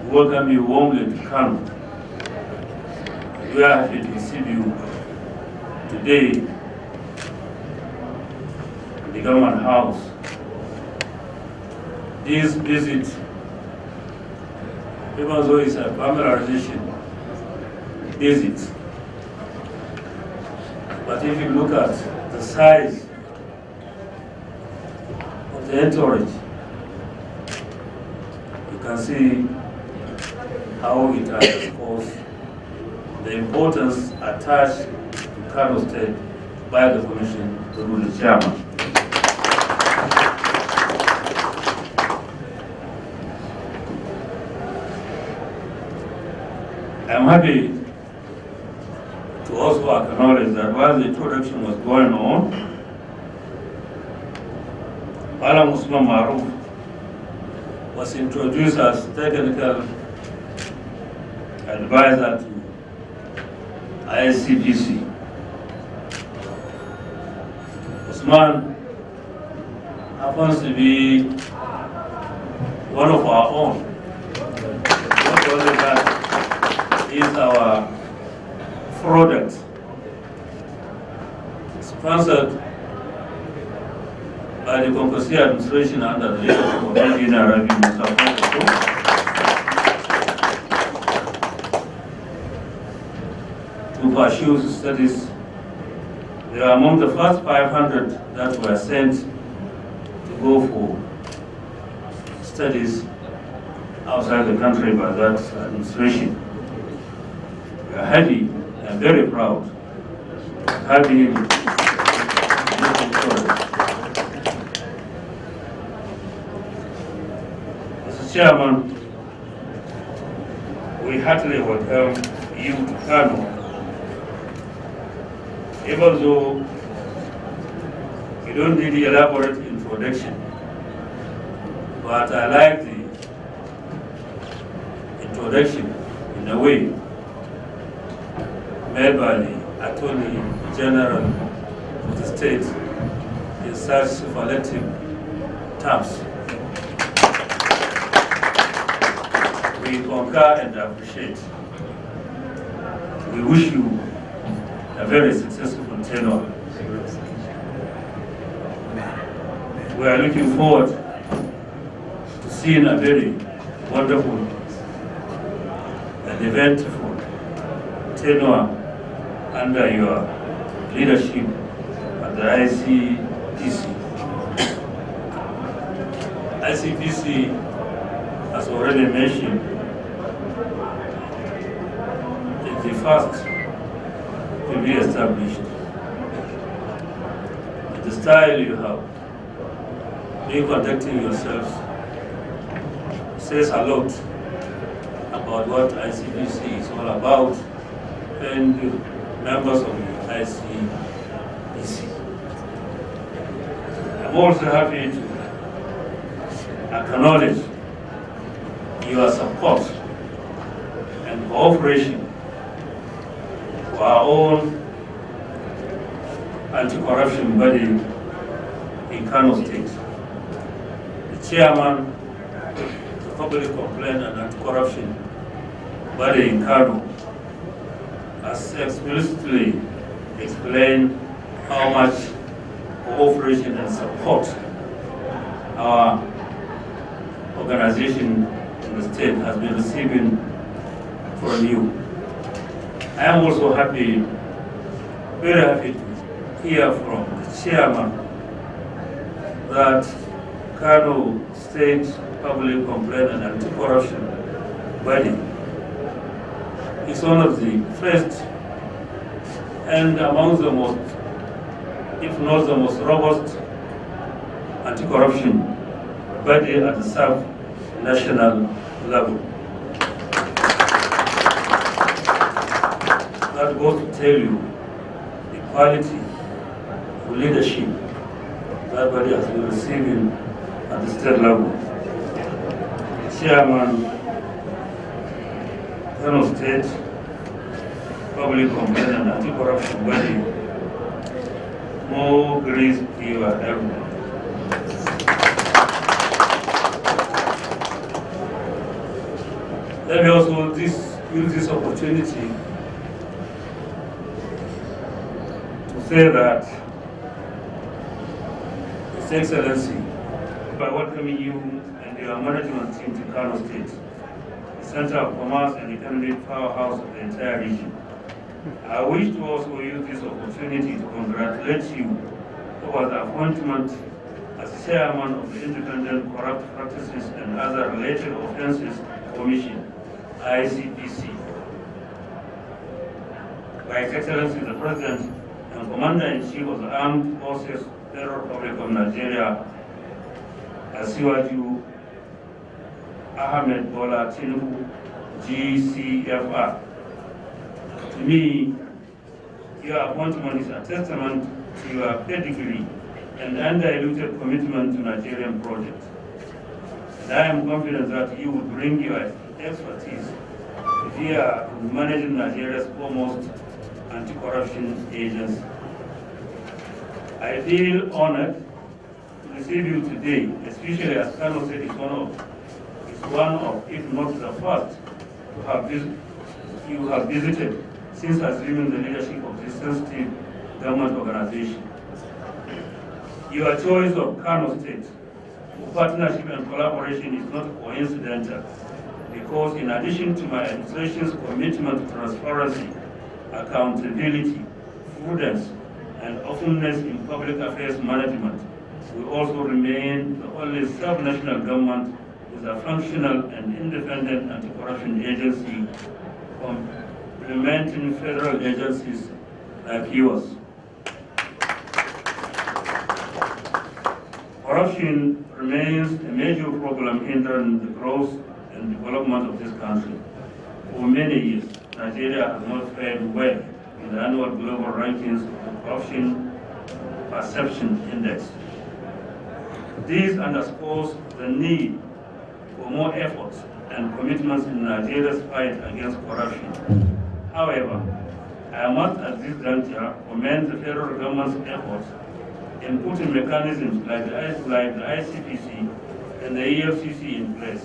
welcome you warmly to Kano. We are happy to receive you today in the government house. This visit, even though it's a familiarization visit, but if you look at the size of the entourage, you can see how it underscores the importance attached to Kano State by the Commission through the chairman. I'm happy to also acknowledge that while the introduction was going on, Malam Usman Maruf was introduced as technical advisor to ICPC. Usman happens to be one of our own. Not only that, is our product sponsored by the Composite Administration under the leadership of Engineer Ravi Musa. To pursue studies. They are among the first 500 that were sent to go for studies outside the country by that administration. We are happy and very proud of having him. Mr. Chairman, we heartily welcome you to Kano. Even though you don't need the elaborate introduction, but I like the introduction in a way made by the Attorney General of the state in such superlative terms. We concur and appreciate. We wish you a very successful tenure. We are looking forward to seeing a very wonderful and eventful tenure under your leadership at the ICPC. ICPC, as already mentioned, is the first to be established. The style you have been conducting yourselves says a lot about what ICPC is all about and members of the ICPC. I'm also happy to acknowledge your support and cooperation for our own anti-corruption body in Kano State. The chairman of the Public Complaint and Anti-Corruption body in Kano has explicitly explained how much cooperation and support our organization in the state has been receiving from you. I am also happy, very happy to hear from the chairman that Kano State Public Complaint and Anti-Corruption body is one of the first and among the most, if not the most robust anti-corruption body at the sub-national level. That goes to tell you the quality of leadership that body has been receiving at the state level. Chairman, Kano State Public Complaint and Anti-Corruption body, more grace to you and everyone. Let me also use this opportunity to say that His Excellency, by welcoming you and your management team to Kano State, the center of commerce and economic powerhouse of the entire region, I wish to also use this opportunity to congratulate you over the appointment as chairman of the Independent Corrupt Practices and Other Related Offences Commission, ICPC. By His Excellency the President and Commander-in-Chief of the Armed Forces, Federal Republic of Nigeria, Asiwaju Ahmed Bola Tinubu, GCFR. To me, your appointment is a testament to your pedigree and undiluted commitment to Nigerian projects. And I am confident that you will bring your expertise to bear in managing Nigeria's foremost anti-corruption agency. I feel honored to receive you today, especially as Kano State is one of, if not the first, you have visited since assuming the leadership of this sensitive government organization. Your choice of Kano State for partnership and collaboration is not coincidental, because in addition to my administration's commitment to transparency, accountability, prudence, and openness in public affairs management, we also remain the only sub-national government with a functional and independent anti-corruption agency complementing federal agencies like yours. Corruption remains a major problem hindering the growth and development of this country. For many years, Nigeria has not fared well in the annual global rankings of the Corruption Perception Index. This underscores the need for more efforts and commitments in Nigeria's fight against corruption. However, I must at this juncture commend the federal government's efforts in putting mechanisms like the ICPC and the EFCC in place.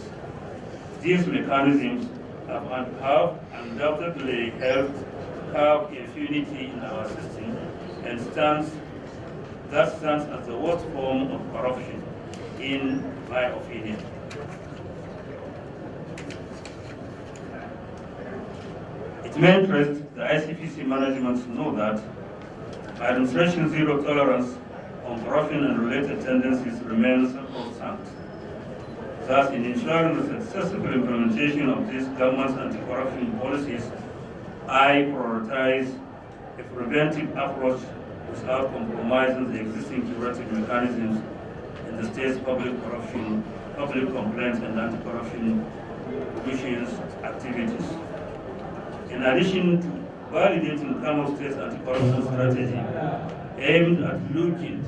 These mechanisms have undoubtedly helped curb impunity in our system and stands as the worst form of corruption, in my opinion. It may interest the ICPC management to know that my administration's zero tolerance on corruption and related tendencies remains constant. Thus, in ensuring the successful implementation of these government's anti-corruption policies, I prioritize a preventive approach without compromising the existing curative mechanisms in the state's public complaints and anti-corruption commission's activities. In addition to validating Kano State's anti-corruption strategy aimed at blocking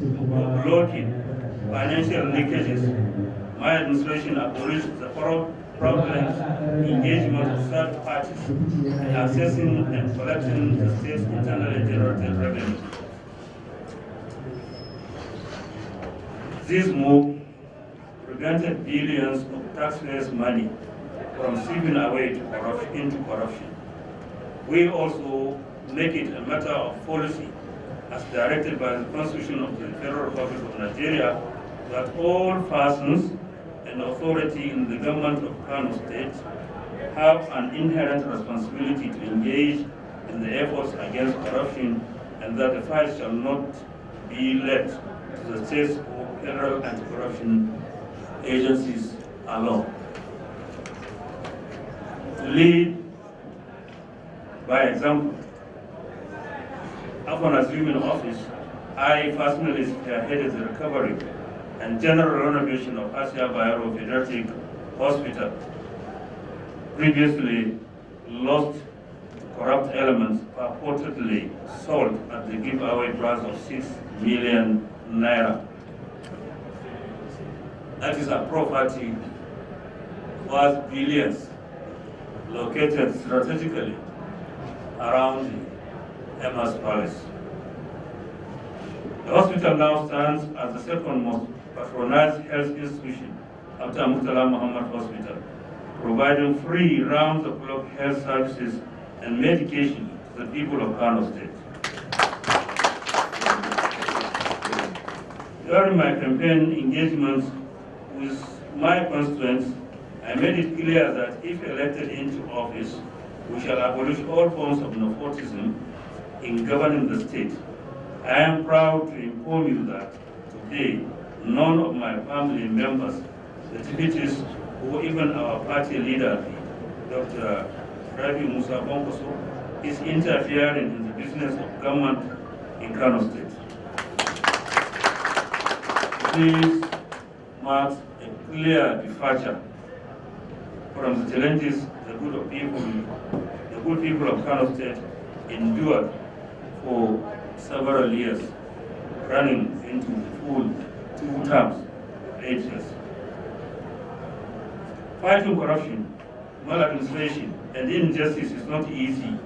financial leakages, my administration acknowledged the problems engagement of third parties in accessing and collecting the state's internally generated revenue. This move prevented billions of taxpayers' money from slipping away into corruption. We also make it a matter of policy, as directed by the Constitution of the Federal Republic of Nigeria, that all persons and authority in the government of Kano State have an inherent responsibility to engage in the efforts against corruption, and that the fight shall not be left to the state's or federal anti-corruption agencies alone. To lead by example, upon assuming office, I personally spearheaded the recovery and general renovation of Asia Bayero Pediatric Hospital, previously lost to corrupt elements purportedly sold at the giveaway price of 6 million naira. That is a property worth billions, located strategically around the Emma's Palace. The hospital now stands as the second most patronized health institution after Murtala Muhammad Hospital, providing free round-the-clock health services and medication to the people of Kano State. During my campaign engagements with my constituents, I made it clear that if elected into office, we shall abolish all forms of nepotism in governing the state. I am proud to inform you that today, none of my family members, the deputies, or even our party leader, Dr. Rabi Musa Bongoso, is interfering in the business of government in Kano State. This marks a clear departure from the challenges the good people of Kano State endured for several years, running into the full 2 terms of 8 years. Fighting corruption, maladministration, and injustice is not easy.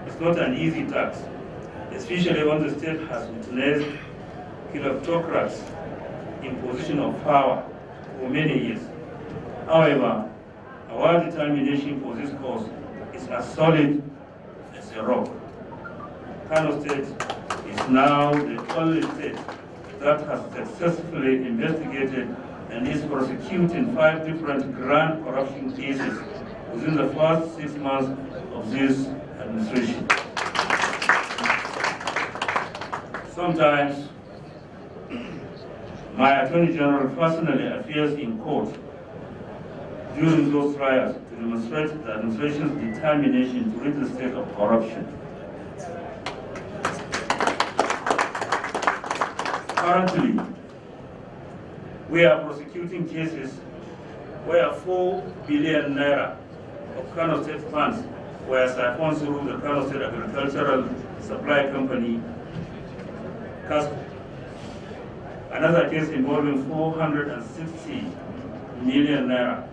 It's not an easy task, especially when the state has witnessed kleptocrats in position of power for many years. However, our determination for this cause is as solid as a rock. Kano State is now the only state that has successfully investigated and is prosecuting 5 different grand corruption cases within the first 6 months of this administration. Sometimes, my Attorney General personally appears in court during those trials to demonstrate the administration's determination to rid the state of corruption. Currently, we are prosecuting cases where 4 billion naira of Kano State funds were siphoned through the Kano State Agricultural Supply Company. Another case involving 460 million naira,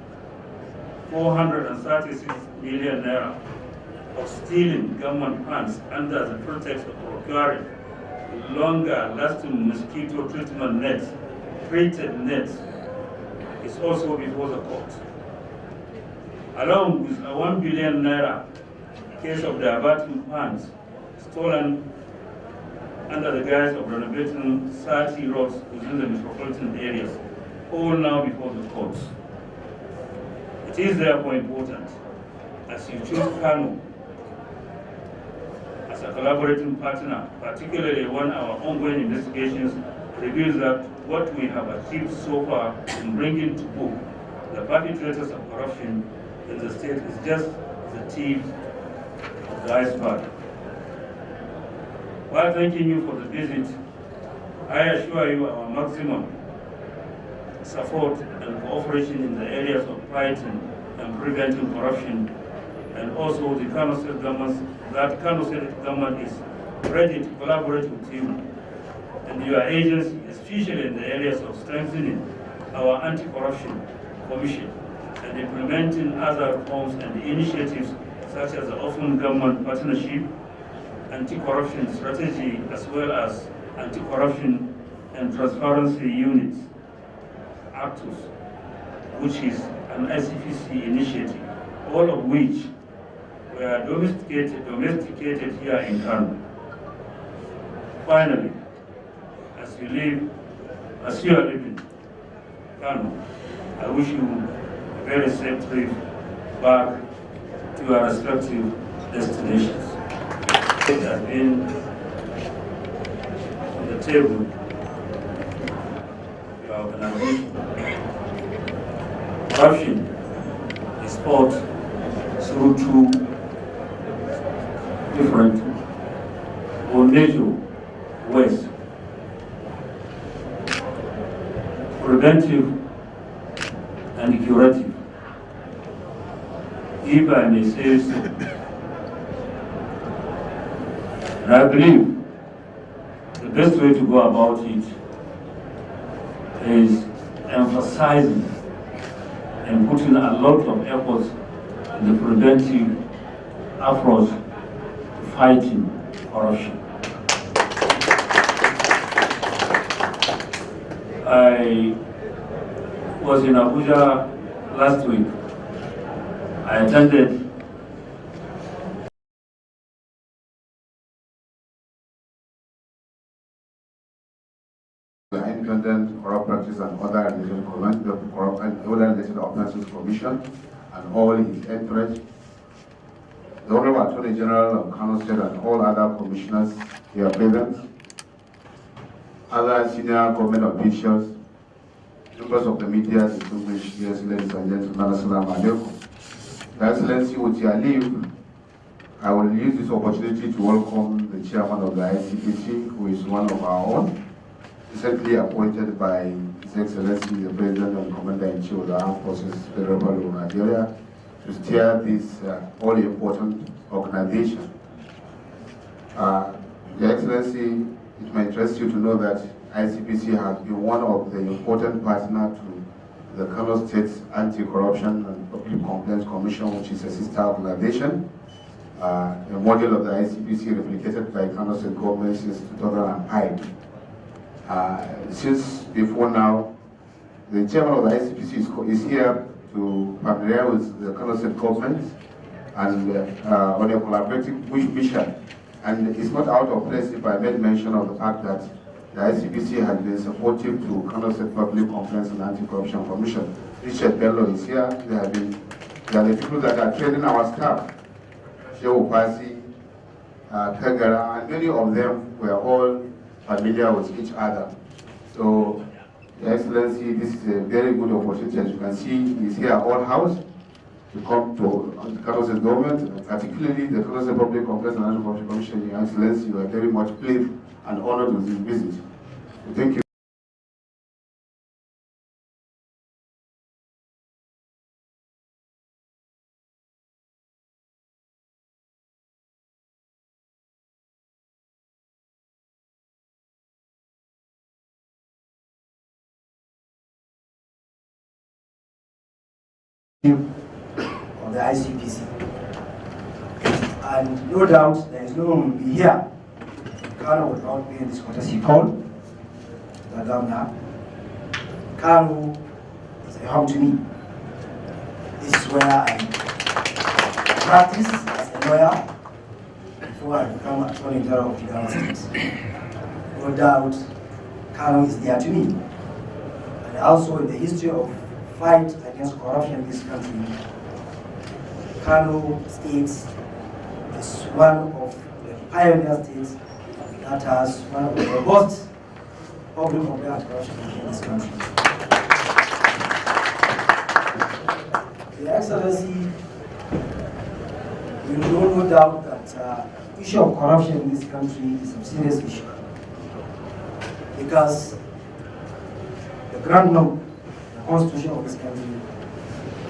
436 million naira of stealing government funds under the pretext of procuring longer lasting mosquito treatment nets, treated nets, is also before the court. Along with a 1 billion naira case of diverting funds stolen under the guise of renovating 30 roads within the metropolitan areas, all now before the courts. It is therefore important, as you choose Kano as a collaborating partner, particularly when our ongoing investigations reveal that what we have achieved so far in bringing to book the perpetrators of corruption in the state is just the tip of the iceberg. While thanking you for the visit, I assure you our maximum support and cooperation in the areas of fighting and preventing corruption, and also the Kano State government is ready to collaborate with you and your agency, especially in the areas of strengthening our anti-corruption commission and implementing other reforms and initiatives such as the Open Government Partnership, anti-corruption strategy, as well as anti-corruption and transparency units, ACTUS, which is an ICPC initiative, all of which were domesticated here in Kano. Finally, as you are living Kano, I wish you a very safe trip back to your respective destinations. It has been on the table, your organization. Corruption is fought through 2 different or major ways: preventive and curative, if I may say so. And I believe the best way to go about it is emphasizing and putting a lot of efforts in the preventive approach to fighting corruption. I was in Abuja last week I attended the Independent Corrupt Practice and Other Related Offences Commission and all his entourage, the Honorable Attorney General of Kano State and all other commissioners here present, other senior government officials, members of the media, distinguished guests, ladies and gentlemen, assalamu alaikum. Your Excellency, with your leave, I will use this opportunity to welcome the chairman of the ICPC, who is one of our own, recently appointed by His Excellency the President and Commander-in-Chief of the Armed Forces of the Republic of Nigeria to steer this all-important organization. Your Excellency, it may interest you to know that ICPC has been one of the important partners to the Kano State's Anti-Corruption and Public Complaints Commission, which is a sister organization. A model of the ICPC replicated by Kano State government since 2005. Since before now, the chairman of the ICPC is here to familiarize with the Kano State government and on a collaborative mission. And it's not out of place if I made mention of the fact that the ICPC has been supportive to Kano State Public Complaints and Anti-Corruption Commission. Richard Bello is here. They are the people that are training our staff. Shehu Pasi, Kagara, and many of them were all familiar with each other. So, Your Excellency, this is a very good opportunity. As you can see, he's here at all house to come to the Kano State government, particularly the Kano State Public Complaints and Anti-Corruption Commission. Your Excellency, you are very much pleased and honored with this visit. So thank you. Of the ICPC, and no doubt there is no one will be here. Kano would not be in this courtesy call to the governor. Kano is a home to me. This is where I practice as a lawyer before I become Attorney General of the United States. No doubt Kano is dear to me, and also in the history of fight against corruption in this country, Kano State is one of the pioneer states that has one of the robust public complaints corruption in this country. Your Excellency, you know no doubt that the issue of corruption in this country is a serious issue, because the grand law, the Constitution of this country,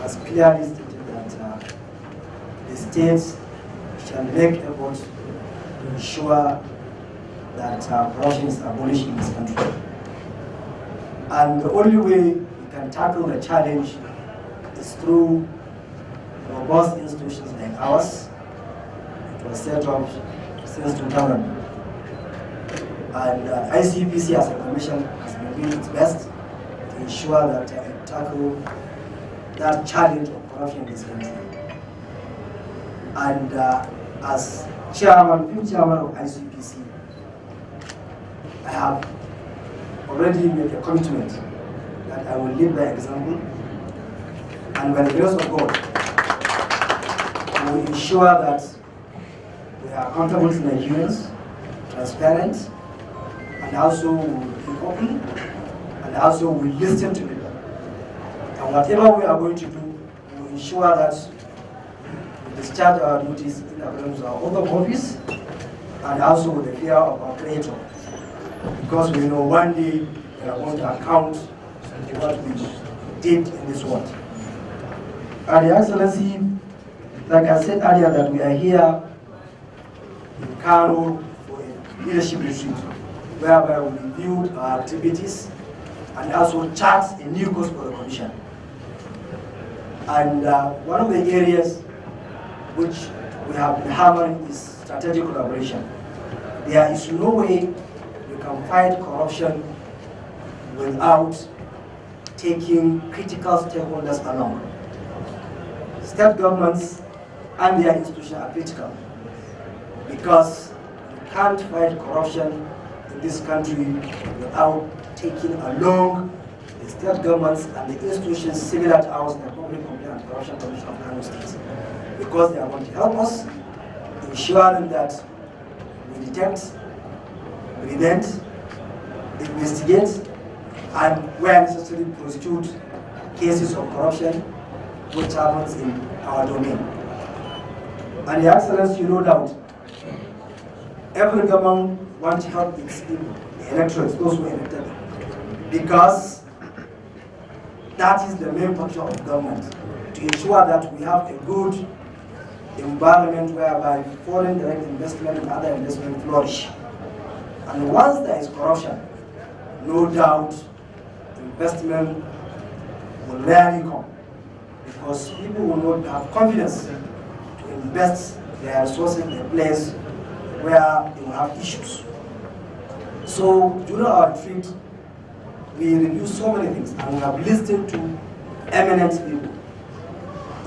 has clearly stated that the states shall make efforts to ensure that corruption is abolished in this country. And the only way we can tackle the challenge is through robust institutions like ours. It was set up since 2000. And ICPC as a commission has been doing its best to ensure that it tackle that challenge of corruption in this country. And as chairman, fifth chairman of ICPC, I have already made a commitment that I will lead by example, and by the grace of God, we will ensure that we are accountable to Nigerians, transparent, and also we will be open, and also we will listen to people. And whatever we are going to do, we will ensure that we discharge our duties in accordance with our oath of office, and also with the fear of our Creator. Because we know one day we are going to account for what we did in this world. And Your Excellency, like I said earlier, that we are here in Kano for a leadership retreat, whereby we reviewed our activities and also chart a new course for the Commission. And one of the areas which we have been hammering is strategic collaboration. There is no way we can fight corruption without taking critical stakeholders along. state governments and their institutions are critical, because you can't fight corruption in this country without taking along the state governments and the institutions similar to ours, the Public Complaint and Corruption Commission of Kano State, because they are going to help us ensuring that we detect, prevent, investigate, and where necessary prosecute cases of corruption which happens in our domain. And Your Excellency, no doubt, every government wants to help its people, the electorates, those who are elected, because that is the main function of government, to ensure that we have a good environment whereby foreign direct investment and other investment flourish. And once there is corruption, no doubt investment will rarely come, because people will not have confidence to invest their resources in a place where they will have issues. So during our retreat, we reviewed so many things, and we have listened to eminent people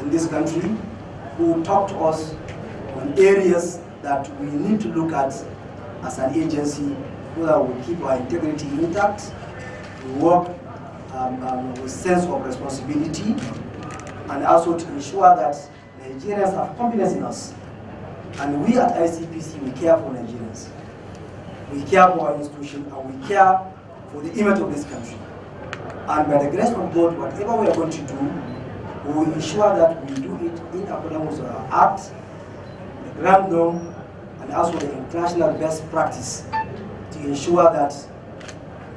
in this country who talk to us on areas that we need to look at as an agency, so that we keep our integrity intact, we work with sense of responsibility, and also to ensure that Nigerians have confidence in us. And we at ICPC, we care for Nigerians. We care for our institution, and we care for the image of this country. And by the grace of God, whatever we are going to do, we will ensure that we do it in accordance with our act, the grand norm, and also the international best practice, to ensure that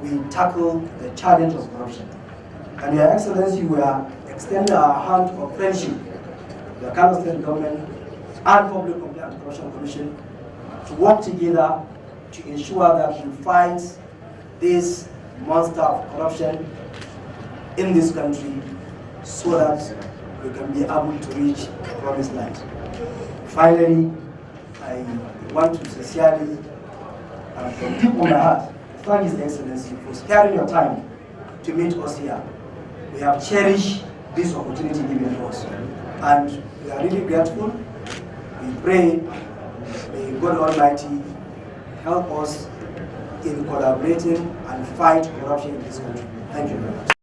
we tackle the challenge of corruption. And Your Excellency, we are extending our hand of friendship to the Kano State Government and Public Complaint and Corruption Commission to work together to ensure that we fight this monster of corruption in this country, so that we can be able to reach the promised land. Finally, I want to sincerely and from deep of my heart thank His Excellency for sparing your time to meet us here. We have cherished this opportunity given to us, and we are really grateful. We pray, may God Almighty help us in collaborating and fight corruption in this country. Thank you very much.